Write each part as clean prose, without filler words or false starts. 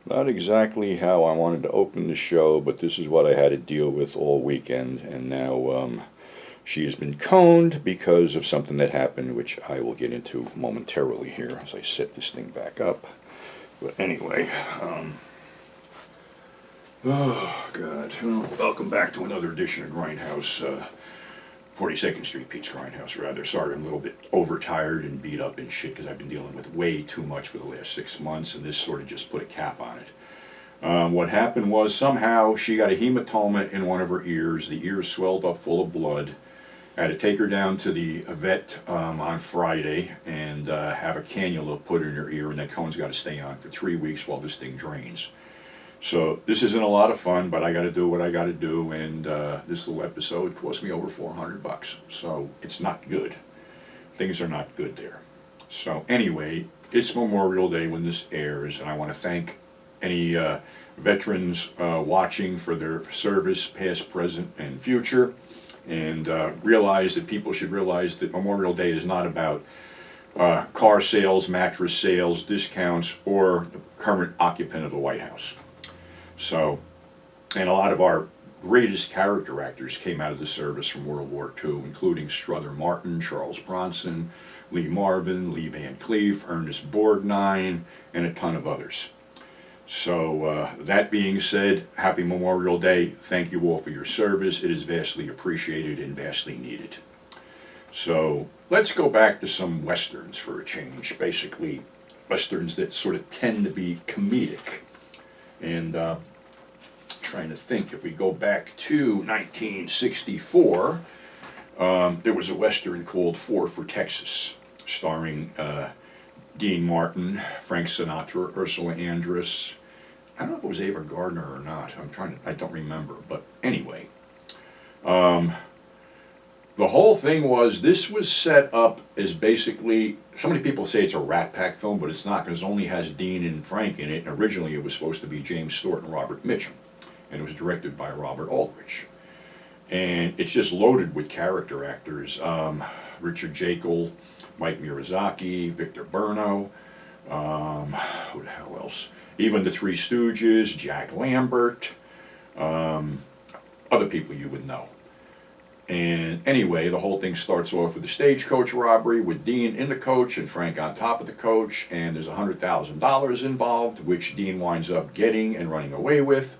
Not exactly how I wanted to open the show, but this is what I had to deal with all weekend, and now she has been coned because of something that happened, which I will get into momentarily here as I set this thing back up. But anyway, oh God, well, welcome back to another edition of Grindhouse, 42nd Street Pete's Grindhouse, rather. Sorry, I'm a little bit overtired and beat up and shit because I've been dealing with way too much for the last 6 months, and this sort of just put a cap on it. What happened was somehow she got a hematoma in one of her ears. The ear swelled up full of blood. I had to take her down to the vet on Friday and have a cannula put in her ear, and that cone's got to stay on for 3 weeks while this thing drains. So this isn't a lot of fun, but I got to do what I got to do, and this little episode cost me over $400, so it's not good. Things are not good there. So anyway, it's Memorial Day when this airs, and I want to thank any veterans watching for their service, past, present, and future, and realize that people should realize that Memorial Day is not about car sales, mattress sales, discounts, or the current occupant of the White House. So, and a lot of our greatest character actors came out of the service from World War II, including Strother Martin, Charles Bronson, Lee Marvin, Lee Van Cleef, Ernest Borgnine, and a ton of others. So, that being said, happy Memorial Day. Thank you all for your service. It is vastly appreciated and vastly needed. So, let's go back to some Westerns for a change. Basically, Westerns that sort of tend to be comedic. And trying to think, if we go back to 1964, there was a Western called Four for Texas, starring Dean Martin, Frank Sinatra, Ursula Andress. I don't know if it was Ava Gardner or not. I don't remember. But anyway, the whole thing was, this was set up as basically, so many people say it's a Rat Pack film, but it's not, because it only has Dean and Frank in it. And originally it was supposed to be James Stewart and Robert Mitchum. And it was directed by Robert Aldrich. And it's just loaded with character actors. Richard Jaekle, Mike Murasaki, Victor Buono, who the hell else? Even the Three Stooges, Jack Lambert, other people you would know. And anyway, the whole thing starts off with a stagecoach robbery with Dean in the coach and Frank on top of the coach, and there's $100,000 involved, which Dean winds up getting and running away with.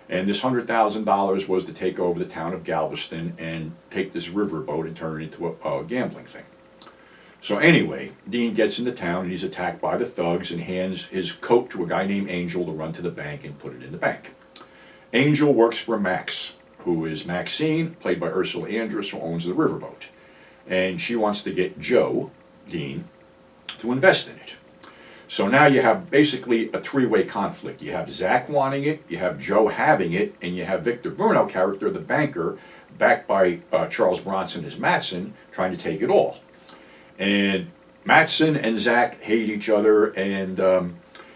And this $100,000 was to take over the town of Galveston and take this riverboat and turn it into a gambling thing. So anyway, Dean gets into town and he's attacked by the thugs and hands his coat to a guy named Angel to run to the bank and put it in the bank. Angel works for Max, who is Maxine, played by Ursula Andress, who owns the riverboat. And she wants to get Joe, Dean, to invest in it. So now you have basically a three-way conflict. You have Zach wanting it, you have Joe having it, and you have Victor Buono character, the banker, backed by Charles Bronson as Matson, trying to take it all. And Matson and Zach hate each other, and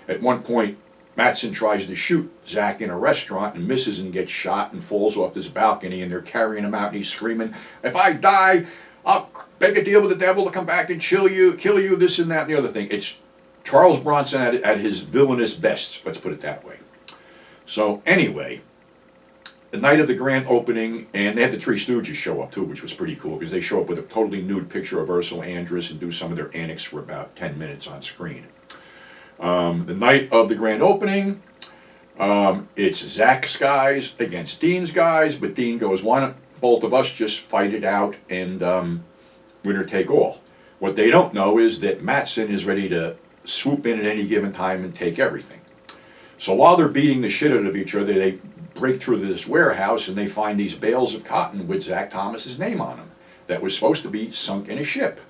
at one point, Matson tries to shoot Zach in a restaurant and misses and gets shot and falls off this balcony, and they're carrying him out and he's screaming, "If I die, I'll make a deal with the devil to come back and kill you, this and that and the other thing." It's Charles Bronson at his villainous best, let's put it that way. So anyway, the night of the grand opening, and they had the Three Stooges show up too, which was pretty cool, because they show up with a totally nude picture of Ursula Andress and do some of their antics for about 10 minutes on screen. The night of the grand opening, it's Zach's guys against Dean's guys, but Dean goes, "Why don't both of us just fight it out and winner take all?" What they don't know is that Matson is ready to swoop in at any given time and take everything. So while they're beating the shit out of each other, they break through this warehouse and they find these bales of cotton with Zach Thomas's name on them that was supposed to be sunk in a ship,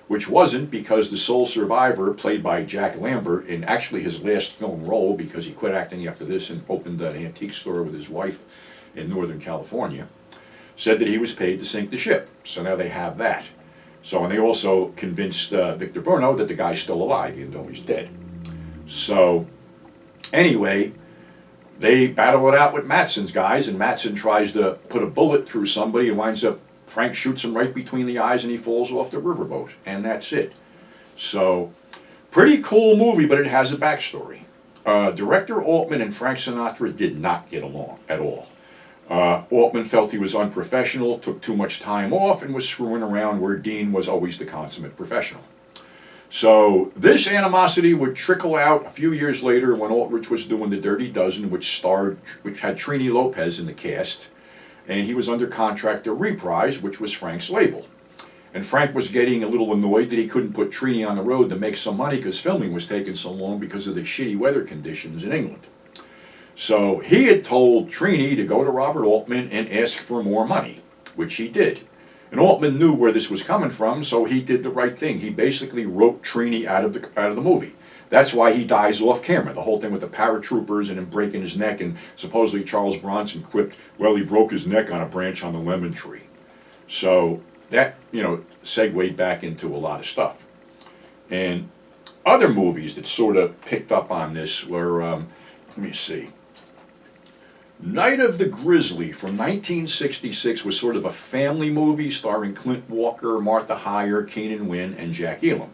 which wasn't, because the sole survivor, played by Jack Lambert, in actually his last film role, because he quit acting after this and opened an antique store with his wife in Northern California, said that he was paid to sink the ship. So now they have that. So, and they also convinced Victor Buono that the guy's still alive, even though he's dead. So, anyway, they battle it out with Matson's guys, and Matson tries to put a bullet through somebody and winds up, Frank shoots him right between the eyes and he falls off the riverboat, and that's it. So, pretty cool movie, but it has a backstory. Director Altman and Frank Sinatra did not get along at all. Altman felt he was unprofessional, took too much time off, and was screwing around where Dean was always the consummate professional. So this animosity would trickle out a few years later when Aldrich was doing The Dirty Dozen, which had Trini Lopez in the cast, and he was under contract to Reprise, which was Frank's label. And Frank was getting a little annoyed that he couldn't put Trini on the road to make some money because filming was taking so long because of the shitty weather conditions in England. So he had told Trini to go to Robert Altman and ask for more money, which he did. And Altman knew where this was coming from, so he did the right thing. He basically wrote Trini out of the movie. That's why he dies off camera. The whole thing with the paratroopers and him breaking his neck, and supposedly Charles Bronson quipped, well, he broke his neck on a branch on the lemon tree. So that, segued back into a lot of stuff. And other movies that sort of picked up on this were, let me see. Night of the Grizzly from 1966 was sort of a family movie starring Clint Walker, Martha Heyer, Keenan Wynn, and Jack Elam.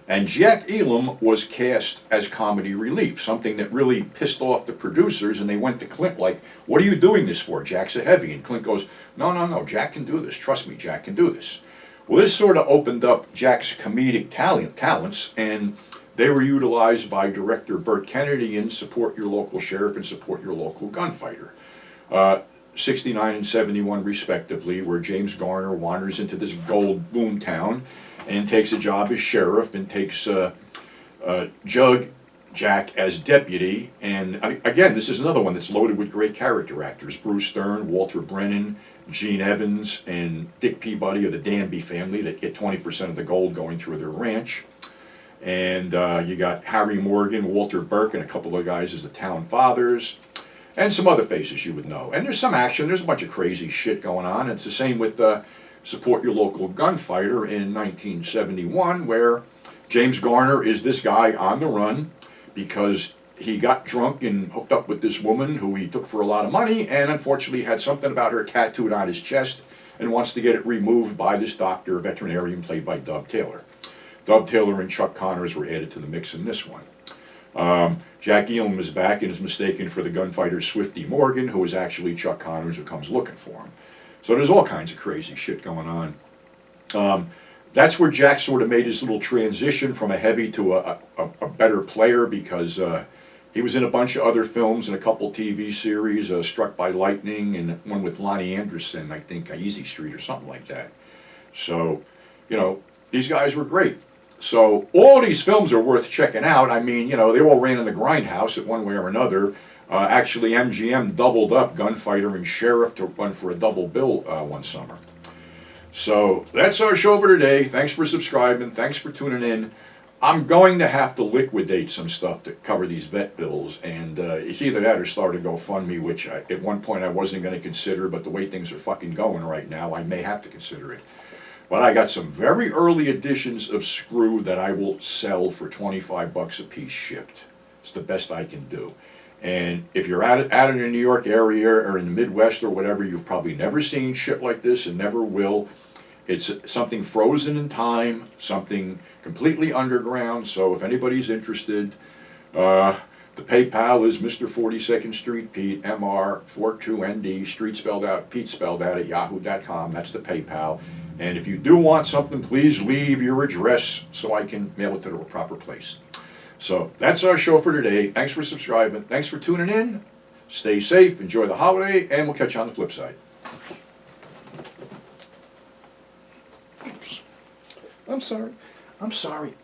And Jack Elam was cast as comedy relief, something that really pissed off the producers, and they went to Clint like, what are you doing this for? Jack's a heavy. And Clint goes, no, Jack can do this. Trust me, Jack can do this. Well, this sort of opened up Jack's comedic talents, and they were utilized by director Burt Kennedy in Support Your Local Sheriff and Support Your Local Gunfighter. 69 and 71 respectively, where James Garner wanders into this gold boom town and takes a job as sheriff and takes Jack as deputy. And again, this is another one that's loaded with great character actors. Bruce Stern, Walter Brennan, Gene Evans, and Dick Peabody of the Danby family that get 20% of the gold going through their ranch. And you got Harry Morgan, Walter Burke, and a couple of guys as the town fathers. And some other faces you would know. And there's some action. There's a bunch of crazy shit going on. It's the same with Support Your Local Gunfighter in 1971, where James Garner is this guy on the run because he got drunk and hooked up with this woman who he took for a lot of money, and unfortunately had something about her tattooed on his chest and wants to get it removed by this doctor, veterinarian played by Dub Taylor. Dub Taylor and Chuck Connors were added to the mix in this one. Jack Elam is back and is mistaken for the gunfighter Swifty Morgan, who is actually Chuck Connors, who comes looking for him. So there's all kinds of crazy shit going on. That's where Jack sort of made his little transition from a heavy to a better player, because he was in a bunch of other films and a couple TV series, Struck by Lightning and one with Lonnie Anderson, I think Easy Street or something like that. So, these guys were great. So all these films are worth checking out. I mean, they all ran in the grindhouse at one way or another. Actually, MGM doubled up Gunfighter and Sheriff to run for a double bill one summer. So that's our show for today. Thanks for subscribing. Thanks for tuning in. I'm going to have to liquidate some stuff to cover these vet bills, and it's either that or start a GoFundMe, which at one point I wasn't going to consider, but the way things are fucking going right now, I may have to consider it. But I got some very early editions of Screw that I will sell for $25 a piece shipped. It's the best I can do. And if you're out in the New York area or in the Midwest or whatever, you've probably never seen shit like this and never will. It's something frozen in time, something completely underground. So if anybody's interested, the PayPal is Mr. 42nd Street Pete, MR42ND, Street spelled out, Pete spelled out at yahoo.com. That's the PayPal. And if you do want something, please leave your address so I can mail it to the proper place. So that's our show for today. Thanks for subscribing. Thanks for tuning in. Stay safe, enjoy the holiday, and we'll catch you on the flip side. Oops. I'm sorry.